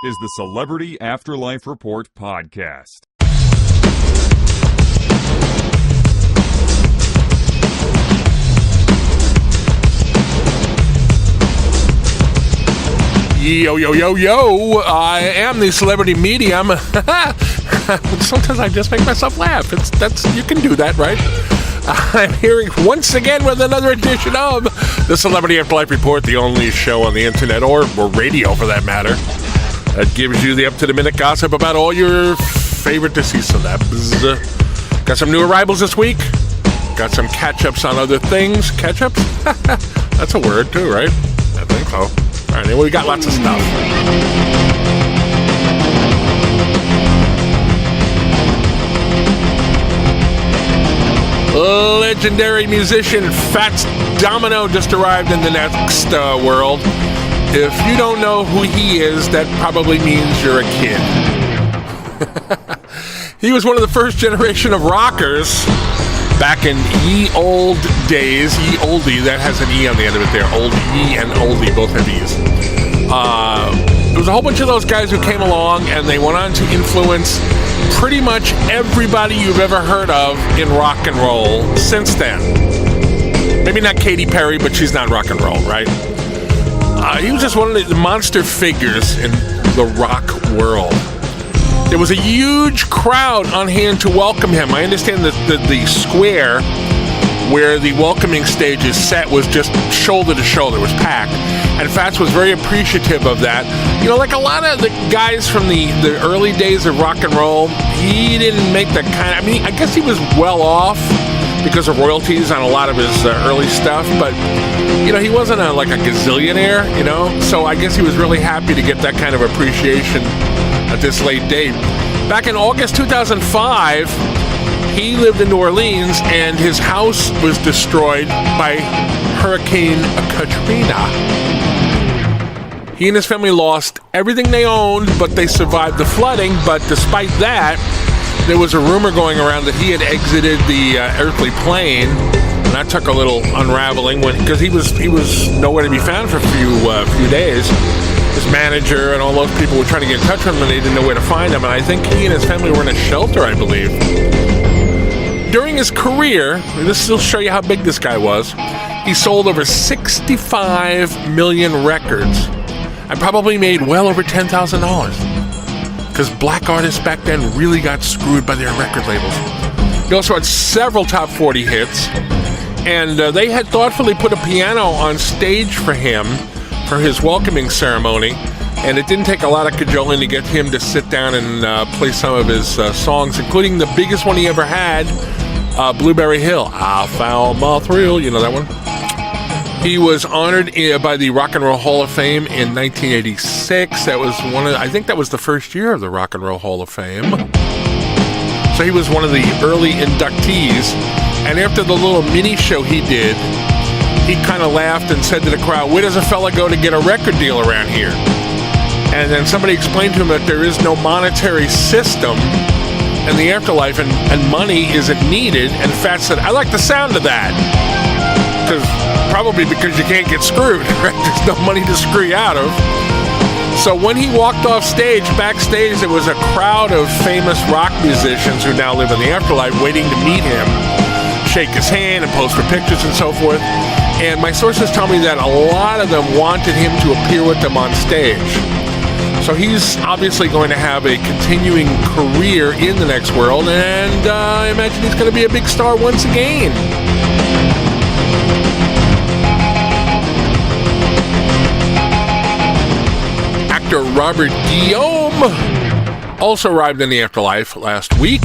is the Celebrity Afterlife Report podcast. Yo, yo, yo, yo, I am the celebrity medium. Sometimes I just make myself laugh. You can do that, right? I'm here once again with another edition of the Celebrity Afterlife Report, the only show on the internet, or radio for that matter, that gives you the up-to-the-minute gossip about all your favorite deceased celebs. Got some new arrivals this week. Got some catch-ups on other things. Catch-ups? That's a word too, right? I think so. All right, anyway, we got lots of stuff. Legendary musician Fats Domino just arrived in the next world. If you don't know who he is, that probably means you're a kid. He was one of the first generation of rockers back in ye old days. Ye oldie, that has an E on the end of it there. Old ye and oldie, both have E's. There was a whole bunch of those guys who came along, and they went on to influence pretty much everybody you've ever heard of in rock and roll since then. Maybe not Katy Perry, but she's not rock and roll, right? He was just one of the monster figures in the rock world. There was a huge crowd on hand to welcome him. I understand that the square where the welcoming stage is set was just shoulder to shoulder, was packed. And Fats was very appreciative of that. You know, like a lot of the guys from the early days of rock and roll, he didn't make the kind of, I mean, I guess he was well off because of royalties on a lot of his early stuff, but, you know, he wasn't like a gazillionaire, you know? So I guess he was really happy to get that kind of appreciation at this late date. Back in August 2005, he lived in New Orleans, and his house was destroyed by Hurricane Katrina. He and his family lost everything they owned, but they survived the flooding. But despite that, there was a rumor going around that he had exited the earthly plane, and that took a little unraveling because he was nowhere to be found for a few days. His manager and all those people were trying to get in touch with him, and they didn't know where to find him. And I think he and his family were in a shelter, I believe. During his career, this will show you how big this guy was, he sold over 65 million records and probably made well over $10,000 because black artists back then really got screwed by their record labels. He also had several top 40 hits, and they had thoughtfully put a piano on stage for him for his welcoming ceremony, and it didn't take a lot of cajoling to get him to sit down and play some of his songs, including the biggest one he ever had, Blueberry Hill. I found my thrill, you know that one? He was honored by the Rock and Roll Hall of Fame in 1986. That was I think that was the first year of the Rock and Roll Hall of Fame. So he was one of the early inductees, and after the little mini show he did, he kind of laughed and said to the crowd, "Where does a fella go to get a record deal around here?" And then somebody explained to him that there is no monetary system in the afterlife, and money isn't needed. And Fats said, "I like the sound of that." Probably because you can't get screwed, right? There's no money to screw you out of. So when he walked off stage, backstage, there was a crowd of famous rock musicians who now live in the afterlife waiting to meet him, shake his hand and pose for pictures and so forth. And my sources tell me that a lot of them wanted him to appear with them on stage. So he's obviously going to have a continuing career in the next world, and I imagine he's going to be a big star once again. Actor Robert Guillaume also arrived in the afterlife last week.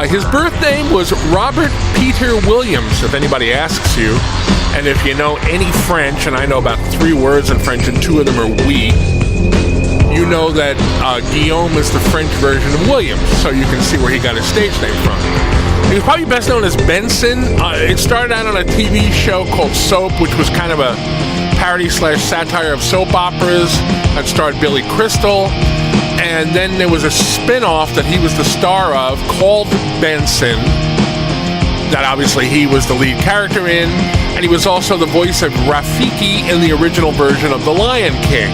His birth name was Robert Peter Williams, if anybody asks you. And if you know any French, and I know about 3 words in French, and 2 of them are oui, you know that Guillaume is the French version of Williams, so you can see where he got his stage name from. He was probably best known as Benson. It started out on a TV show called Soap, which was kind of a parody/satire of soap operas that starred Billy Crystal. And then there was a spin-off that he was the star of called Benson, that obviously he was the lead character in, and he was also the voice of Rafiki in the original version of The Lion King.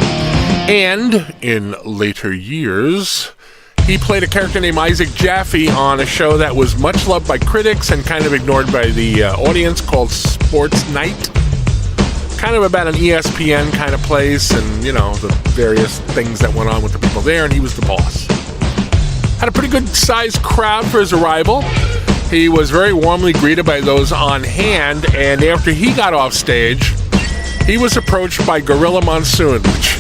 And in later years, he played a character named Isaac Jaffe on a show that was much loved by critics and kind of ignored by the audience called Sports Night. Kind of about an ESPN kind of place and, you know, the various things that went on with the people there, and he was the boss. Had a pretty good sized crowd for his arrival. He was very warmly greeted by those on hand, and after he got off stage, he was approached by Gorilla Monsoon, which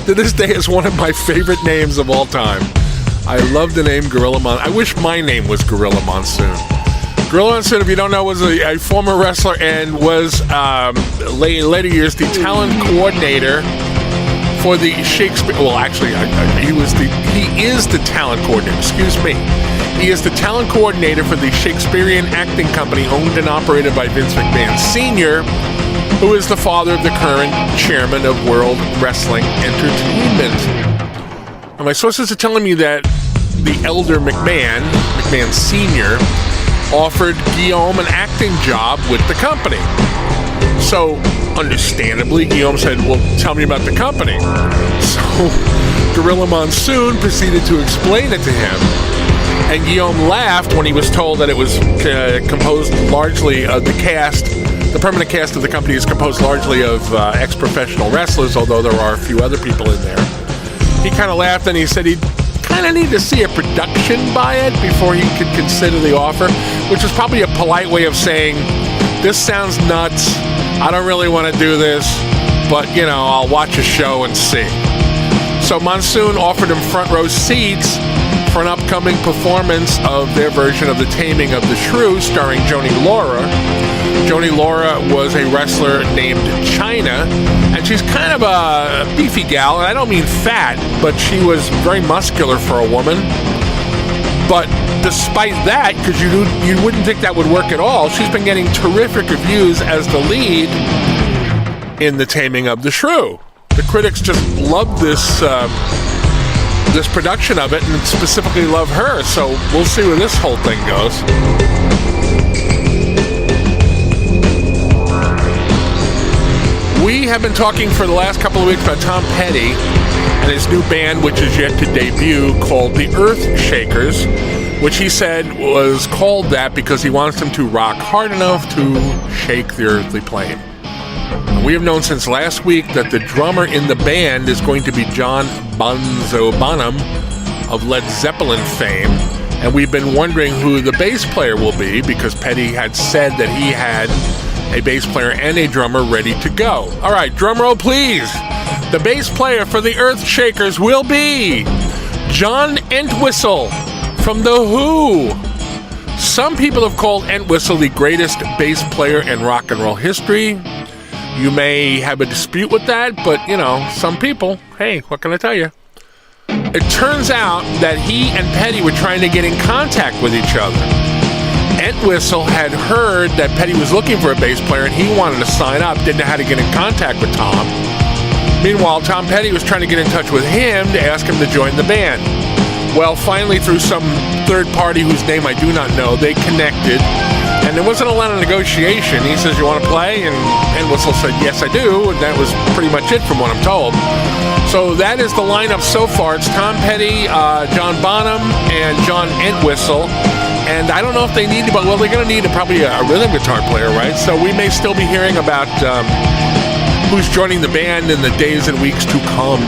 to this day is one of my favorite names of all time. I love the name Gorilla Monsoon. I wish my name was Gorilla Monsoon. Gorilla Monsoon, if you don't know, was a former wrestler and was, later years, the talent coordinator for the Shakespeare... Well, actually, he is the talent coordinator. Excuse me. He is the talent coordinator for the Shakespearean acting company owned and operated by Vince McMahon Sr., who is the father of the current chairman of World Wrestling Entertainment. And my sources are telling me that the elder McMahon Sr., offered Guillaume an acting job with the company. So, understandably, Guillaume said, well, tell me about the company. So, Gorilla Monsoon proceeded to explain it to him. And Guillaume laughed when he was told that it was composed largely of the cast. The permanent cast of the company is composed largely of ex-professional wrestlers, although there are a few other people in there. He kind of laughed and he said he'd kind of need to see a production by it before he could consider the offer, which is probably a polite way of saying, this sounds nuts, I don't really want to do this, but, you know, I'll watch a show and see. So Monsoon offered him front row seats for an upcoming performance of their version of The Taming of the Shrew, starring Joni Laura. Joni Laura was a wrestler named China, and she's kind of a beefy gal, and I don't mean fat, but she was very muscular for a woman. But despite that, because you wouldn't think that would work at all, she's been getting terrific reviews as the lead in The Taming of the Shrew. The critics just love this production of it, and specifically love her, so we'll see where this whole thing goes. We have been talking for the last couple of weeks about Tom Petty and his new band, which is yet to debut, called the Earthshakers, which he said was called that because he wants them to rock hard enough to shake the earthly plane. We have known since last week that the drummer in the band is going to be John Bonzo Bonham of Led Zeppelin fame, and we've been wondering who the bass player will be because Petty had said that he had a bass player and a drummer ready to go. All right, drum roll please. The bass player for the Earthshakers will be John Entwistle from The Who. Some people have called Entwistle the greatest bass player in rock and roll history. You may have a dispute with that, but, you know, some people, hey, what can I tell you? It turns out that he and Petty were trying to get in contact with each other. Entwistle had heard that Petty was looking for a bass player and he wanted to sign up, didn't know how to get in contact with Tom. Meanwhile, Tom Petty was trying to get in touch with him to ask him to join the band. Well, finally, through some third party whose name I do not know, they connected. And there wasn't a lot of negotiation. He says, you want to play? And Entwistle said, yes, I do. And that was pretty much it from what I'm told. So that is the lineup so far. It's Tom Petty, John Bonham, and John Entwistle. And I don't know if they need to, but, well, they're going to need probably a rhythm guitar player, right? So we may still be hearing about who's joining the band in the days and weeks to come.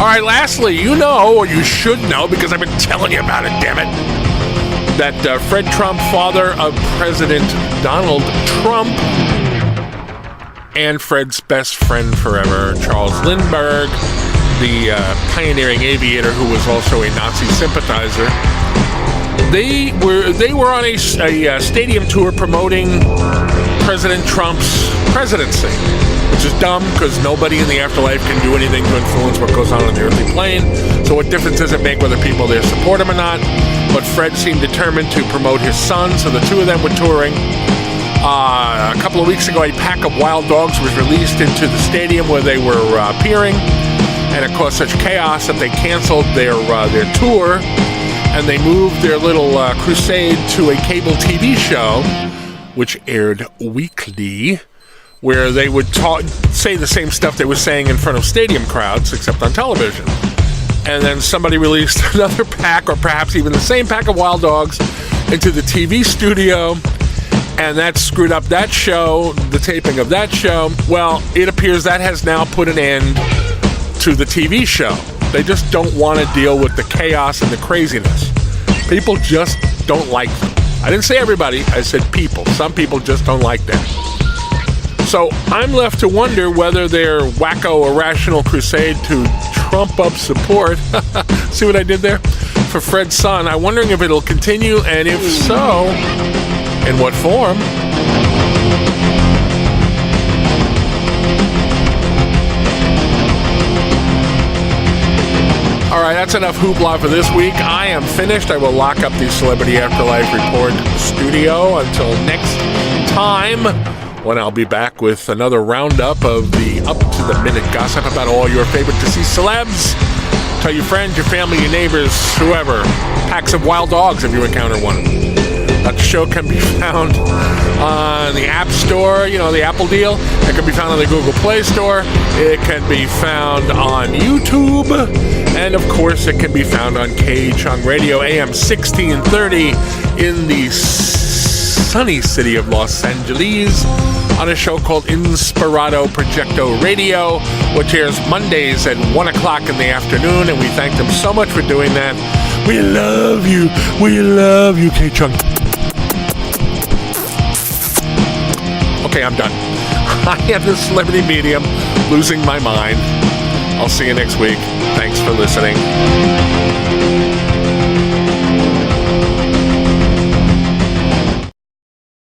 All right, lastly, you know, or you should know, because I've been telling you about it, damn it, that Fred Trump, father of President Donald Trump, and Fred's best friend forever, Charles Lindbergh, the pioneering aviator who was also a Nazi sympathizer, they were on a stadium tour promoting President Trump's presidency, which is dumb because nobody in the afterlife can do anything to influence what goes on the earthly plane. So what difference does it make whether people there support him or not? But Fred seemed determined to promote his son, so the two of them were touring. A couple of weeks ago, a pack of wild dogs was released into the stadium where they were appearing, and it caused such chaos that they canceled their tour, and they moved their little crusade to a cable TV show which aired weekly, where they would say the same stuff they were saying in front of stadium crowds, except on television. And then somebody released another pack, or perhaps even the same pack of Wild Dogs, into the TV studio, and that screwed up that show, the taping of that show. Well, it appears that has now put an end to the TV show. They just don't want to deal with the chaos and the craziness. People just don't like them. I didn't say everybody, I said people. Some people just don't like them. So I'm left to wonder whether their wacko irrational crusade to trump up support, see what I did there, for Fred's son, I'm wondering if it'll continue, and if so, in what form? All right, that's enough hoopla for this week. I am finished. I will lock up the Celebrity Afterlife Report studio until next time, when I'll be back with another roundup of the up-to-the-minute gossip about all your favorite deceased celebs. Tell your friends, your family, your neighbors, whoever. Packs of wild dogs if you encounter one. That show can be found on the App Store, the Apple deal. It can be found on the Google Play Store. It can be found on YouTube. And, of course, it can be found on KHON Radio, AM 1630 in the sunny city of Los Angeles, on a show called Inspirato Projecto Radio, which airs Mondays at 1 o'clock in the afternoon, and we thank them so much for doing that. We love you. We love you, K-Chunk. Okay, I'm done. I am the celebrity medium, losing my mind. I'll see you next week. Thanks for listening.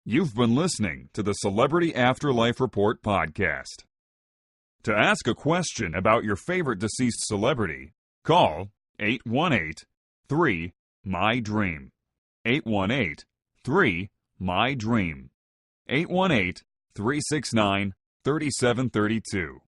You've been listening to the Celebrity Afterlife Report podcast. To ask a question about your favorite deceased celebrity, call 818-3-MY-DREAM. 818-3-MY-DREAM. 818-369-3732.